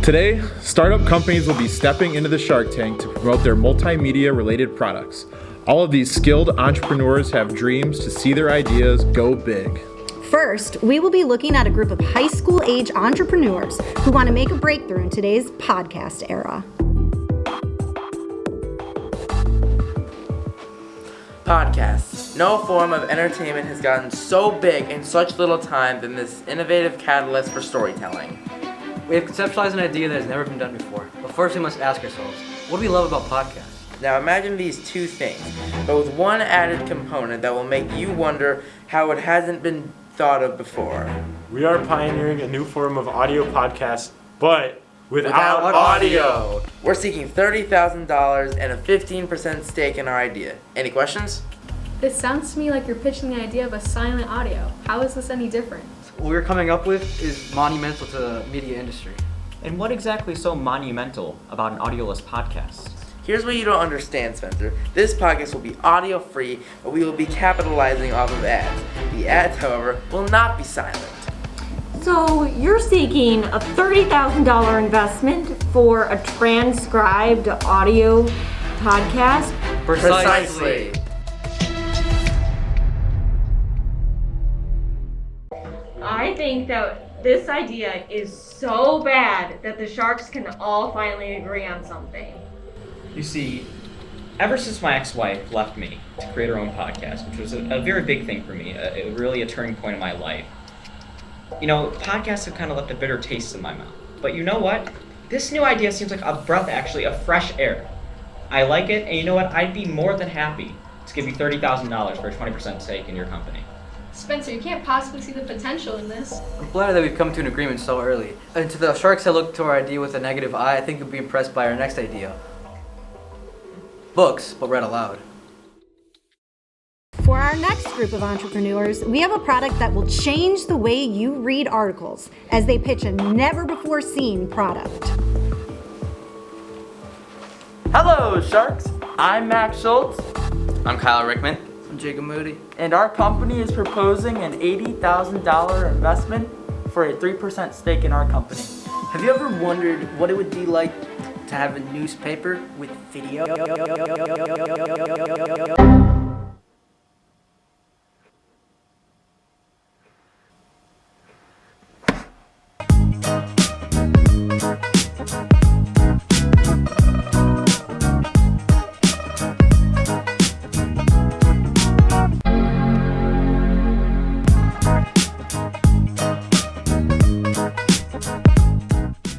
Today, startup companies will be stepping into the Shark Tank to promote their multimedia-related products. All of these skilled entrepreneurs have dreams to see their ideas go big. First, we will be looking at a group of high school-age entrepreneurs who want to make a breakthrough in today's podcast era. Podcasts. No form of entertainment has gotten so big in such little time than this innovative catalyst for storytelling. We have conceptualized an idea that has never been done before, but first we must ask ourselves, what do we love about podcasts? Now imagine these two things, but with one added component that will make you wonder how it hasn't been thought of before. We are pioneering a new form of audio podcast, but without audio. We're seeking $30,000 and a 15% stake in our idea. Any questions? This sounds to me like you're pitching the idea of a silent audio. How is this any different? What we're coming up with is monumental to the media industry. And what exactly is so monumental about an audioless podcast? Here's what you don't understand, Spencer. This podcast will be audio free, but we will be capitalizing off of ads. The ads, however, will not be silent. So you're seeking a $30,000 investment for a transcribed audio podcast? Precisely. I think that this idea is so bad that the Sharks can all finally agree on something. You see, ever since my ex-wife left me to create her own podcast, which was a very big thing for me, really a turning point in my life, you know, podcasts have kind of left a bitter taste in my mouth. But you know what? This new idea seems like a breath, actually, of fresh air. I like it, and you know what? I'd be more than happy to give you $30,000 for a 20% stake in your company. Spencer, you can't possibly see the potential in this. I'm flattered that we've come to an agreement so early. And to the Sharks that look to our idea with a negative eye, I think they'll be impressed by our next idea. Books, but read aloud. For our next group of entrepreneurs, we have a product that will change the way you read articles as they pitch a never-before-seen product. Hello, Sharks. I'm Max Schultz, I'm Kyle Rickman. I'm Jacob Moody. and our company is proposing an $80,000 investment for a 3% stake in our company. Have you ever wondered what it would be like to have a newspaper with video?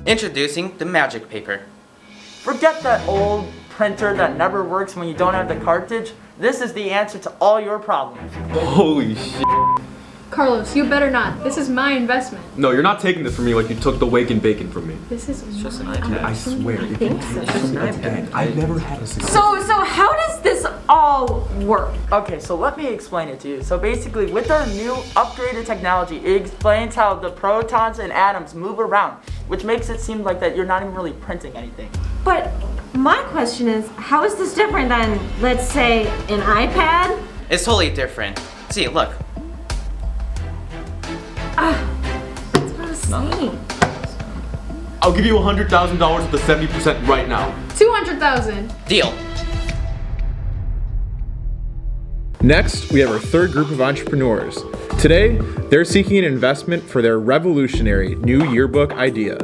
Introducing the magic paper. Forget that old printer that never works when you don't have the cartridge. This is the answer to all your problems. Holy shit. Carlos, you better not. This is my investment. No, you're not taking this from me like you took the wake and bacon from me. This is just an I swear, if you take this again, I've never had a So how does this all work? Okay, so let me explain it to you. So basically, with our new upgraded technology, it explains how the protons and atoms move around, which makes it seem like that you're not even really printing anything. But my question is, how is this different than, let's say, an iPad? It's totally different. See, look. That's what I was saying. I'll give you $100,000 with the 70% right now. 200,000. Deal. Next, we have our third group of entrepreneurs. Today, they're seeking an investment for their revolutionary new yearbook idea.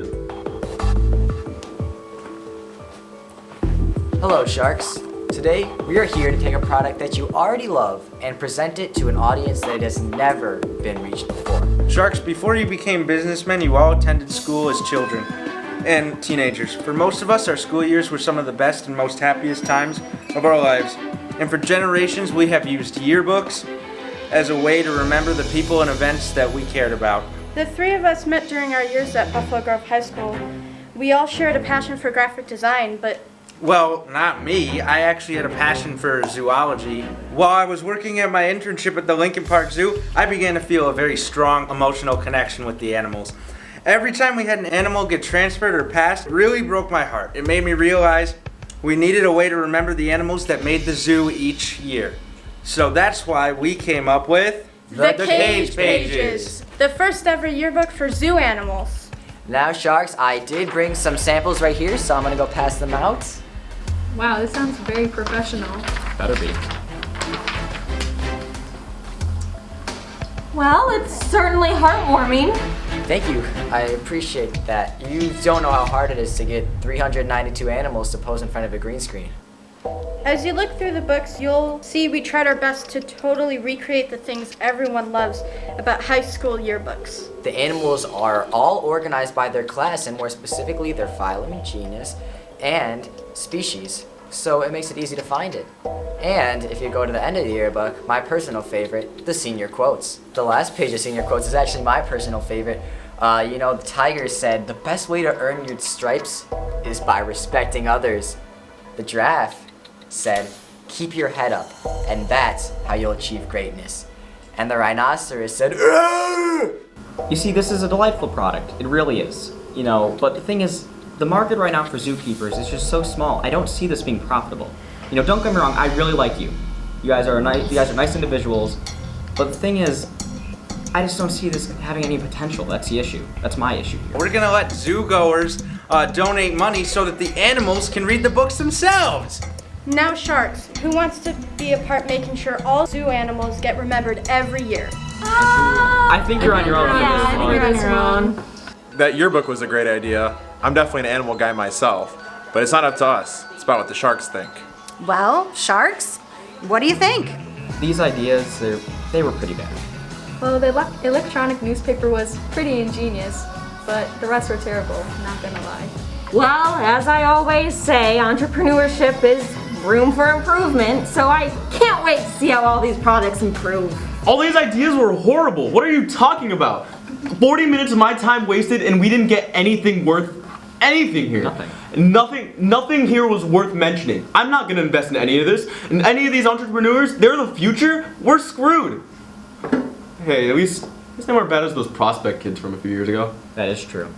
Hello, Sharks. Today, we are here to take a product that you already love and present it to an audience that has never been reached before. Sharks, before you became businessmen, you all attended school as children and teenagers. For most of us, our school years were some of the best and most happiest times of our lives. And for generations, we have used yearbooks as a way to remember the people and events that we cared about. The three of us met during our years at Buffalo Grove High School. We all shared a passion for graphic design, but... Well, not me. I actually had a passion for zoology. While I was working at my internship at the Lincoln Park Zoo, I began to feel a very strong emotional connection with the animals. Every time we had an animal get transferred or passed, it really broke my heart. It made me realize we needed a way to remember the animals that made the zoo each year. So that's why we came up with The Cage Pages, the first ever yearbook for zoo animals. Now, Sharks, I did bring some samples right here, so I'm gonna go pass them out. Wow, this sounds very professional. Better be. Well, it's certainly heartwarming. Thank you. I appreciate that. You don't know how hard it is to get 392 animals to pose in front of a green screen. As you look through the books, you'll see we tried our best to totally recreate the things everyone loves about high school yearbooks. The animals are all organized by their class, and more specifically their phylum, genus, and species. So it makes it easy to find it. And if you go to the end of the yearbook, my personal favorite, the senior quotes. The last page of senior quotes is actually my personal favorite. The tiger said, "The best way to earn your stripes is by respecting others." The giraffe said, "Keep your head up, and that's how you'll achieve greatness." And the rhinoceros said, "Arr!" You see, this is a delightful product. It really is. But the thing is, the market right now for zookeepers is just so small. I don't see this being profitable. Don't get me wrong, I really like you. You guys are nice individuals. But the thing is, I just don't see this having any potential. That's the issue. That's my issue here. We're gonna let zoo-goers donate money so that the animals can read the books themselves. Now, Sharks, who wants to be a part making sure all zoo animals get remembered every year? I think you're on your own. Yeah, I think you're on your own. That yearbook was a great idea. I'm definitely an animal guy myself, but it's not up to us. It's about what the sharks think. Well, Sharks, what do you think? These ideas, they were pretty bad. Well, the electronic newspaper was pretty ingenious, but the rest were terrible, not gonna lie. Well, as I always say, entrepreneurship is room for improvement, so I can't wait to see how all these products improve. All these ideas were horrible. What are you talking about? 40 minutes of my time wasted and we didn't get anything worth anything here. Nothing here was worth mentioning. I'm not gonna invest in any of this. And any of these entrepreneurs, they're the future. We're screwed. Hey, at least it's not as bad as those prospect kids from a few years ago. That is true.